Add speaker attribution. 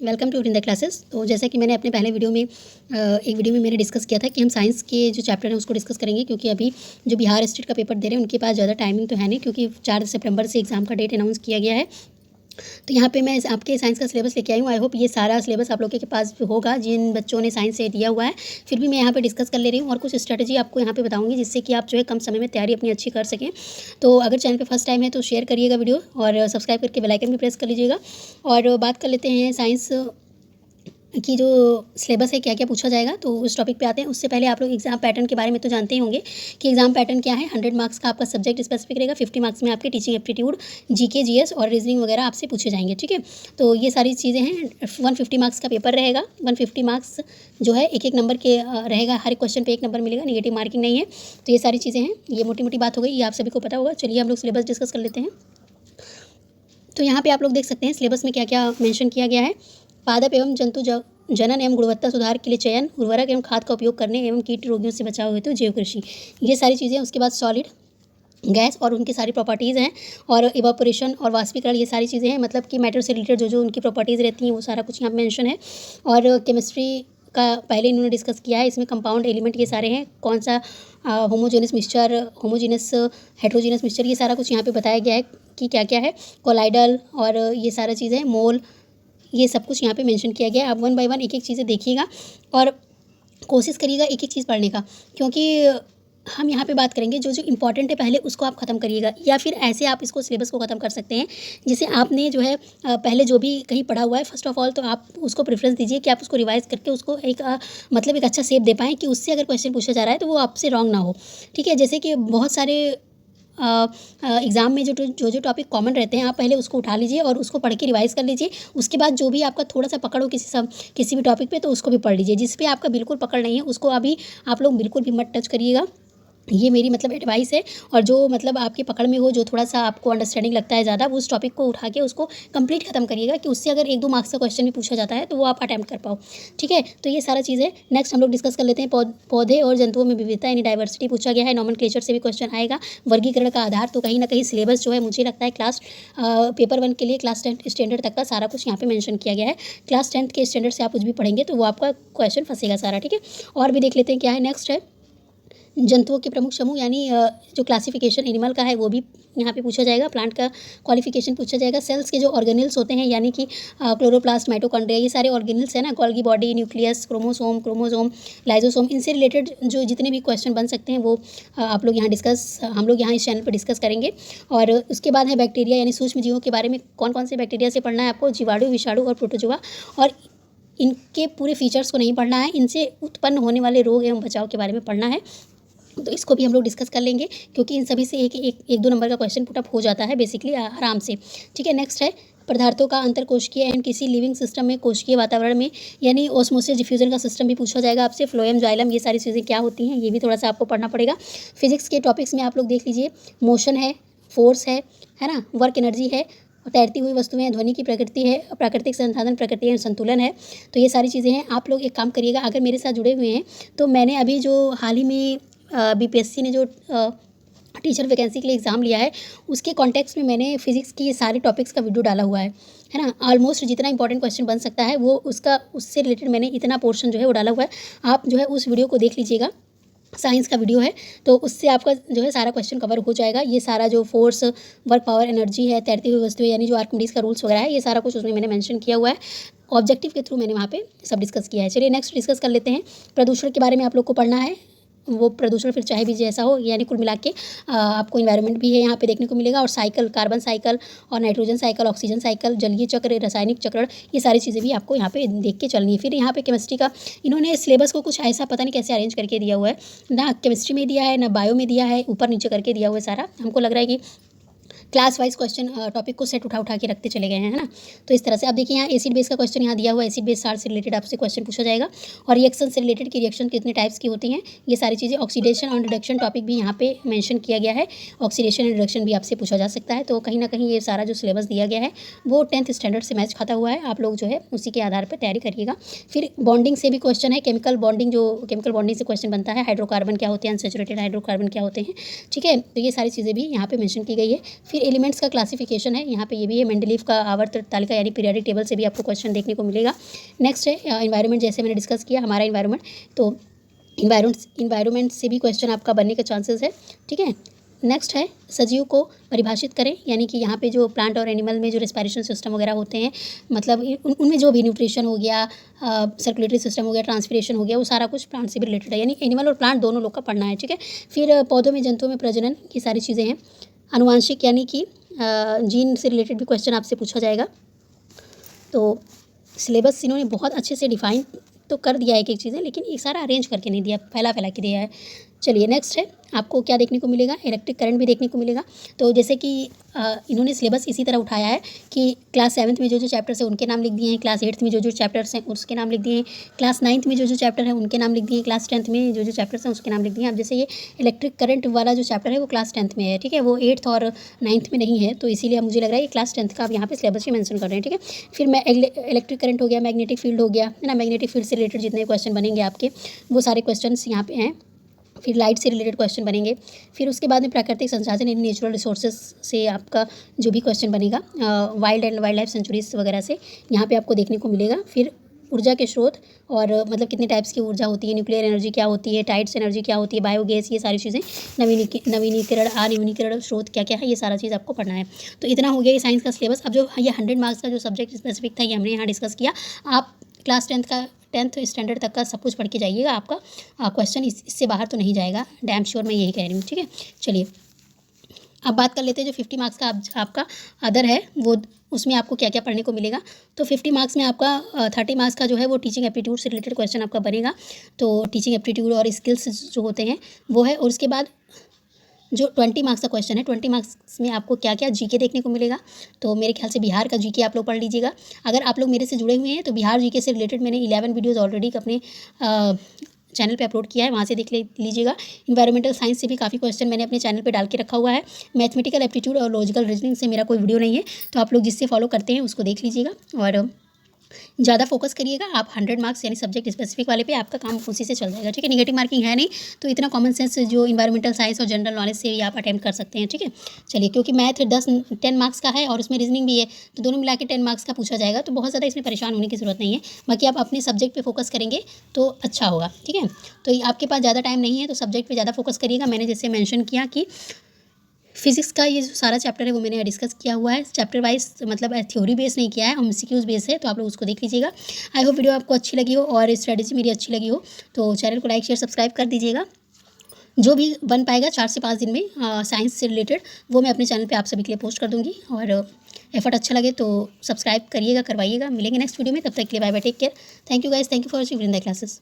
Speaker 1: Welcome to in the classes. तो जैसा कि मैंने अपने पहले वीडियो में एक वीडियो में मैंने डिस्कस किया था कि हम साइंस के जो चैप्टर हैं उसको डिस्कस करेंगे, क्योंकि अभी जो बिहार स्टेट का पेपर दे रहे हैं उनके पास ज़्यादा टाइमिंग तो है नहीं, क्योंकि 4 सितंबर से एग्ज़ाम का डेट अनाउंस किया गया है। तो यहाँ पे मैं आपके साइंस का सिलेबस लेके आई हूँ। आई होप ये सारा सिलेबस आप लोगों के पास होगा जिन बच्चों ने साइंस से दिया हुआ है। फिर भी मैं यहाँ पे डिस्कस कर ले रही हूँ और कुछ स्ट्रेटजी आपको यहाँ पे बताऊँगी जिससे कि आप जो है कम समय में तैयारी अपनी अच्छी कर सकें। तो अगर चैनल पे फर्स्ट टाइम है तो शेयर करिएगा वीडियो और सब्सक्राइब करके बेल आइकन भी प्रेस कर लीजिएगा। और बात कर लेते हैं साइंस कि जो सिलेबस है क्या क्या पूछा जाएगा, तो उस टॉपिक पे आते हैं। उससे पहले आप लोग एग्जाम पैटर्न के बारे में तो जानते ही होंगे कि एग्जाम पैटर्न क्या है। 100 मार्क्स का आपका सब्जेक्ट स्पेसिफिक रहेगा, 50 मार्क्स में आपके टीचिंग एप्टीट्यूड, जीके, जीएस और रीजनिंग वगैरह आपसे पूछे जाएंगे। ठीक है, तो ये सारी चीज़ें हैं। 150 मार्क्स का पेपर रहेगा। 150 मार्क्स जो है एक एक नंबर के रहेगा, हर एक क्वेश्चन पर एक नंबर मिलेगा, निगेटिव मार्किंग नहीं है। तो ये सारी चीज़ें हैं, ये मोटी मोटी बात हो गई, ये आप सभी को पता होगा। चलिए हम लोग सिलेबस डिस्कस कर लेते हैं। तो यहाँ पे आप लोग देख सकते हैं सिलेबस में क्या क्या मेंशन किया गया है। पादप एवं जंतु जनन एवं गुणवत्ता सुधार के लिए चयन, उर्वरक एवं खाद का उपयोग करने एवं कीट रोगियों से बचाव हेतु जैव कृषि, ये सारी चीज़ें। उसके बाद सॉलिड गैस और उनकी सारी प्रॉपर्टीज़ हैं, और इवापोरेशन और वाष्पीकरण, ये सारी चीज़ें हैं। मतलब कि मैटर से रिलेटेड जो जो उनकी प्रॉपर्टीज़ रहती हैं वो सारा कुछ यहाँ पे मेंशन है। और केमिस्ट्री का पहले इन्होंने डिस्कस किया है। इसमें कंपाउंड एलिमेंट ये सारे हैं, कौन सा homogeneous mixture, homogeneous heterogeneous mixture, ये सारा कुछ यहाँ पे बताया गया है कि क्या क्या है। कोलाइडल और ये सारा चीज़ें, मोल, ये सब कुछ यहाँ पे मेंशन किया गया है। आप वन बाय वन एक एक चीज़ें देखिएगा और कोशिश करिएगा एक एक चीज़ पढ़ने का, क्योंकि हम यहाँ पे बात करेंगे जो जो इम्पोर्टेंट है पहले उसको आप ख़त्म करिएगा, या फिर ऐसे आप इसको सिलेबस को ख़त्म कर सकते हैं। जैसे आपने जो है पहले जो भी कहीं पढ़ा हुआ है, फर्स्ट ऑफ ऑल तो आप उसको प्रेफरेंस दीजिए कि आप उसको रिवाइज़ करके उसको एक मतलब एक अच्छा शेप दे पाएँ कि उससे अगर क्वेश्चन पूछा जा रहा है तो वो आपसे रॉन्ग ना हो। ठीक है, जैसे कि बहुत सारे एग्ज़ाम में जो टॉपिक कॉमन रहते हैं, आप पहले उसको उठा लीजिए और उसको पढ़ के रिवाइज़ कर लीजिए। उसके बाद जो भी आपका थोड़ा सा पकड़ हो किसी भी टॉपिक पे, तो उसको भी पढ़ लीजिए। जिस पे आपका बिल्कुल पकड़ नहीं है उसको अभी आप लोग बिल्कुल भी मत टच करिएगा। ये मेरी मतलब एडवाइस है। और जो मतलब आपकी पकड़ में हो, जो थोड़ा सा आपको अंडरस्टैंडिंग लगता है ज़्यादा, वो उस टॉपिक को उठा के उसको कंप्लीट खत्म करिएगा कि उससे अगर 1-2 मार्क्स का क्वेश्चन भी पूछा जाता है तो वो आप अटेम्प्ट कर पाओ। ठीक है, तो ये सारा चीज़ है। नेक्स्ट हम लोग डिस्कस कर लेते हैं पौधे और जंतुओं में विविधता यानी डाइवर्सिटी पूछा गया है। नॉमेनक्लेचर से भी क्वेश्चन आएगा। वर्गीकरण का आधार, तो कहीं ना कहीं सिलेबस जो है मुझे लगता है क्लास पेपर 1 के लिए क्लास 10 स्टैंडर्ड तक का सारा कुछ यहाँ पे मेंशन किया गया है। क्लास 10 के स्टैंडर्ड से आप कुछ भी पढ़ेंगे तो वो आपका क्वेश्चन फंसेगा सारा। ठीक है, और भी देख लेते हैं क्या है। नेक्स्ट है जंतुओं के प्रमुख समूह, यानी जो क्लासिफिकेशन एनिमल का है वो भी यहाँ पे पूछा जाएगा। प्लांट का क्वालिफिकेशन पूछा जाएगा। सेल्स के जो ऑर्गेनल्स होते हैं यानी कि क्लोरोप्लास्ट, माइटोकॉन्ड्रिया, ये सारे ऑर्गेनल्स हैं ना, Golgi body, nucleus, chromosome, lysosome, इनसे रिलेटेड जो जितने भी क्वेश्चन बन सकते हैं वो आप लोग यहाँ हम लोग यहाँ इस चैनल पर डिस्कस करेंगे। और उसके बाद है बैक्टीरिया यानी सूक्ष्म जीवों के बारे में, कौन कौन से बैक्टीरिया से पढ़ना है आपको, जीवाणु, विषाणु और प्रोटोजोआ। और इनके पूरे फीचर्स को नहीं पढ़ना है, इनसे उत्पन्न होने वाले रोग एवं बचाव के बारे में पढ़ना है। तो इसको भी हम लोग डिस्कस कर लेंगे, क्योंकि इन सभी से एक दो नंबर का क्वेश्चन पुटअप हो जाता है बेसिकली आराम से। ठीक है, नेक्स्ट है पदार्थों का अंतर कोशिकीय एंड किसी लिविंग सिस्टम में कोशिकीय वातावरण में यानी ऑस्मोसिस डिफ्यूजन का सिस्टम भी पूछा जाएगा आपसे। फ्लोएम, जाइलम, ये सारी चीज़ें क्या होती हैं ये भी थोड़ा सा आपको पढ़ना पड़ेगा। फिजिक्स के टॉपिक्स में आप लोग देख लीजिए, मोशन है, फोर्स है ना, वर्क एनर्जी है, तैरती हुई वस्तुएं, ध्वनि की प्रकृति है, प्राकृतिक संसाधन, प्रकृति एवं संतुलन है। तो ये सारी चीज़ें हैं। आप लोग एक काम करिएगा, अगर मेरे साथ जुड़े हुए हैं तो मैंने अभी जो हाल ही में बीपीएससी ने जो टीचर वैकेंसी के लिए एग्ज़ाम लिया है उसके कॉन्टेक्स्ट में मैंने फिजिक्स की सारे टॉपिक्स का वीडियो डाला हुआ है ना। ऑलमोस्ट जितना इंपॉर्टेंट क्वेश्चन बन सकता है वो उससे रिलेटेड मैंने इतना पोर्शन जो है वो डाला हुआ है। आप जो है उस वीडियो को देख लीजिएगा, साइंस का वीडियो है, तो उससे आपका जो है सारा क्वेश्चन कवर हो जाएगा। ये सारा जो फोर्स, वर्क, पावर, एनर्जी है, तैरती हुई वस्तुएं यानी जो आर्किमिडीज का रूल्स वगैरह है, ये सारा कुछ उसमें मैंने मेंशन किया हुआ है। ऑब्जेक्टिव के थ्रू मैंने वहाँ पे सब डिस्कस किया है। चलिए नेक्स्ट डिस्कस कर लेते हैं। प्रदूषण के बारे में आप लोग को पढ़ना है। वो प्रदूषण फिर चाहे भी जैसा हो, यानी कुल मिला के आपको इन्वायरमेंट भी है यहाँ पे देखने को मिलेगा, और साइकिल, कार्बन साइकिल और नाइट्रोजन साइकिल, ऑक्सीजन साइकिल, जलीय चक्र, रासायनिक चक्र, ये सारी चीज़ें भी आपको यहाँ पे देख के चलनी है। फिर यहाँ पे केमिस्ट्री का इन्होंने सिलेबस को कुछ ऐसा पता नहीं कैसे अरेंज करके दिया हुआ है, ना केमिस्ट्री में दिया है ना बायो में दिया है, ऊपर नीचे करके दिया हुआ है सारा। हमको लग रहा है कि क्लास वाइज क्वेश्चन टॉपिक को सेट उठा के रखते चले गए हैं, है ना। तो इस तरह से आप देखिए यहाँ एसिड बेस का क्वेश्चन यहाँ दिया हुआ है। एसिड बेस साल्ट से रिलेटेड आपसे क्वेश्चन पूछा जाएगा, और रिएक्शन से रिलेटेड कि रिएक्शन कितने टाइप्स की होती हैं, ये सारी चीज़ें। ऑक्सीडेशन और रिडक्शन टॉपिक भी यहाँ पे मेंशन किया गया है। ऑक्सीडेशन एंड रिडक्शन भी आपसे पूछा जा सकता है। तो कहीं ना कहीं ये सारा जो सिलेबस दिया गया है वो 10th स्टैंडर्ड से मैच खाता हुआ है। आप लोग जो है उसी के आधार पर तैयारी करिएगा। फिर बॉन्डिंग से भी क्वेश्चन है, केमिकल बॉन्डिंग से क्वेश्चन बनता है। हाइड्रोकार्बन क्या होते हैं, अनसैचुरेटेड हाइड्रोकार्बन क्या होते हैं। ठीक है, तो ये सारी चीज़ें भी यहाँ पे मेंशन की गई है। फिर एलिमेंट्स का क्लासिफिकेशन है, यहाँ पे ये भी है। मेंडलीफ का आवर्त तालिका यानी पीरियोडिक टेबल से भी आपको क्वेश्चन देखने को मिलेगा। नेक्स्ट है एनवायरनमेंट, जैसे मैंने डिस्कस किया हमारा एनवायरनमेंट, तो इन्वायरमेंट से भी क्वेश्चन आपका बनने का चांसेस है, ठीक है। नेक्स्ट है सजीव को परिभाषित करें, यानी कि यहाँ पे जो प्लांट और एनिमल में जो रेस्पिरेशन सिस्टम वगैरह होते हैं, मतलब उनमें जो भी न्यूट्रिशन हो गया, सर्कुलेटरी सिस्टम हो गया, ट्रांसपिरेशन हो गया, वो सारा कुछ प्लांट से भी रिलेटेड है, यानी एनिमल और प्लांट दोनों लोग का पढ़ना है, ठीक है। फिर पौधों में जंतुओं में प्रजनन, ये सारी चीज़ें हैं। आनुवांशिक यानी कि जीन से रिलेटेड भी क्वेश्चन आपसे पूछा जाएगा। तो सिलेबस इन्होंने बहुत अच्छे से डिफाइन तो कर दिया है एक एक चीज़ें, लेकिन ये सारा अरेंज करके नहीं दिया, फैला के दिया है। चलिए नेक्स्ट है, आपको क्या देखने को मिलेगा, इलेक्ट्रिक करंट भी देखने को मिलेगा। तो जैसे कि इन्होंने सिलेबस इसी तरह उठाया है कि क्लास 7th में जो जो चैप्टर्स हैं उनके नाम लिख दिए हैं, क्लास 8th में जो जो चैप्टर्स हैं उसके नाम लिख दिए हैं, क्लास 9th में जो जो चैप्टर हैं उनके नाम लिख दिए हैं, क्लास 10th में जो जो चैप्टर्स हैं उसके नाम लिख दिए हैं। अब जैसे ये इलेक्ट्रिक करंट वाला जो चैप्टर है वो क्लास 10th में है, ठीक है, वो 8th और 9th में नहीं है, तो इसीलिए मुझे लग रहा है ये क्लास 10th का आप यहाँ पे सिलेबस में मेंशन कर रहे हैं, ठीक है। फिर मैं इलेक्ट्रिक करंट हो गया, मैग्नेटिक फील्ड हो गया, है ना, मैग्नेटिक फील्ड से रिलेटेड जितने क्वेश्चन बनेंगे आपके वो सारे क्वेश्चन यहाँ पे हैं। फिर लाइट से रिलेटेड क्वेश्चन बनेंगे। फिर उसके बाद में प्राकृतिक संसाधन यानी नेचुरल रिसोर्सेज से आपका जो भी क्वेश्चन बनेगा, wild and wild life sanctuaries वगैरह से यहाँ पे आपको देखने को मिलेगा। फिर ऊर्जा के स्रोत और मतलब कितने टाइप्स की ऊर्जा होती है, न्यूक्लियर एनर्जी क्या होती है, टाइड्स एनर्जी क्या होती है, बायोगैस, ये सारी चीज़ें, नवीनीकरण अनवीनीकरण स्रोत क्या क्या है, ये सारा चीज़ आपको पढ़ना है। तो इतना हो गया ये साइंस का सिलेबस। अब जो ये 100 मार्क्स का जो सब्जेक्ट स्पेसिफिक था ये हमने यहाँ डिस्कस किया। आप क्लास 10th स्टैंडर्ड तक का सब कुछ पढ़ के जाइएगा, आपका क्वेश्चन इससे बाहर तो नहीं जाएगा, डैम श्योर मैं यही कह रही हूँ, ठीक है। चलिए अब बात कर लेते हैं जो 50 मार्क्स का आपका अदर है, वो उसमें आपको क्या क्या पढ़ने को मिलेगा। तो 50 मार्क्स में आपका 30 मार्क्स का जो है वो टीचिंग एप्टीट्यूड से रिलेटेड क्वेश्चन आपका बनेगा। तो टीचिंग एप्टीट्यूड और स्किल्स जो होते हैं वो है, और उसके बाद जो 20 मार्क्स का क्वेश्चन है, 20 मार्क्स में आपको क्या क्या जीके देखने को मिलेगा। तो मेरे ख्याल से बिहार का जीके आप लोग पढ़ लीजिएगा। अगर आप लोग मेरे से जुड़े हुए हैं तो बिहार जीके से रिलेटेड मैंने 11 वीडियोज़ ऑलरेडी अपने चैनल पे अपलोड किया है, वहाँ से देख लीजिएगा। इन्वायरमेंटल साइंस से भी काफ़ी क्वेश्चन मैंने अपने चैनल पे डाल के रखा हुआ है। मैथमेटिकल एप्टीट्यूड और लॉजिकल रीजनिंग से मेरा कोई वीडियो नहीं है, तो आप लोग जिससे फॉलो करते हैं उसको देख लीजिएगा। और ज़्यादा फोकस करिएगा आप 100 मार्क्स यानी सब्जेक्ट स्पेसिफिक वाले पे, आपका काम उसी से चल जाएगा, ठीक है। नेगेटिव मार्किंग है नहीं, तो इतना कॉमन सेंस जो इन्वायरमेंटल साइंस और जनरल नॉलेज से ही आप अटेम्प्ट कर सकते हैं, ठीक है। चलिए, क्योंकि मैथ 10 मार्क्स का है और उसमें रीजनिंग भी है, तो दोनों मिला के 10 मार्क्स का पूछा जाएगा, तो बहुत ज़्यादा इसमें परेशान होने की ज़रूरत नहीं है। बाकी आप अपने सब्जेक्ट पर फोकस करेंगे तो अच्छा होगा, ठीक है। तो आपके पास ज़्यादा टाइम नहीं है तो सब्जेक्ट पर ज़्यादा फोकस करिएगा। मैंने जैसे मैंशन किया कि फिजिक्स का ये जो सारा चैप्टर है वो मैंने डिस्कस किया हुआ है, चैप्टर वाइज, मतलब थ्योरी बेस नहीं किया है, एमसीक्यूज बेस है, तो आप लोग उसको देख लीजिएगा। आई होप वीडियो आपको अच्छी लगी हो और स्ट्रेटेजी मेरी अच्छी लगी हो, तो चैनल को लाइक शेयर सब्सक्राइब कर दीजिएगा। जो भी बन पाएगा 4 से 5 दिन में साइंस से रिलेटेड, वो मैं अपने चैनल पे आप सभी के लिए पोस्ट कर दूँगी। और एफर्ट अच्छा लगे तो सब्सक्राइब करिएगा, करवाइएगा। मिलेंगे नेक्स्ट वीडियो में, तब तक के लिए bye bye, take care, thank you guys, thank you for watching Vrinda classes.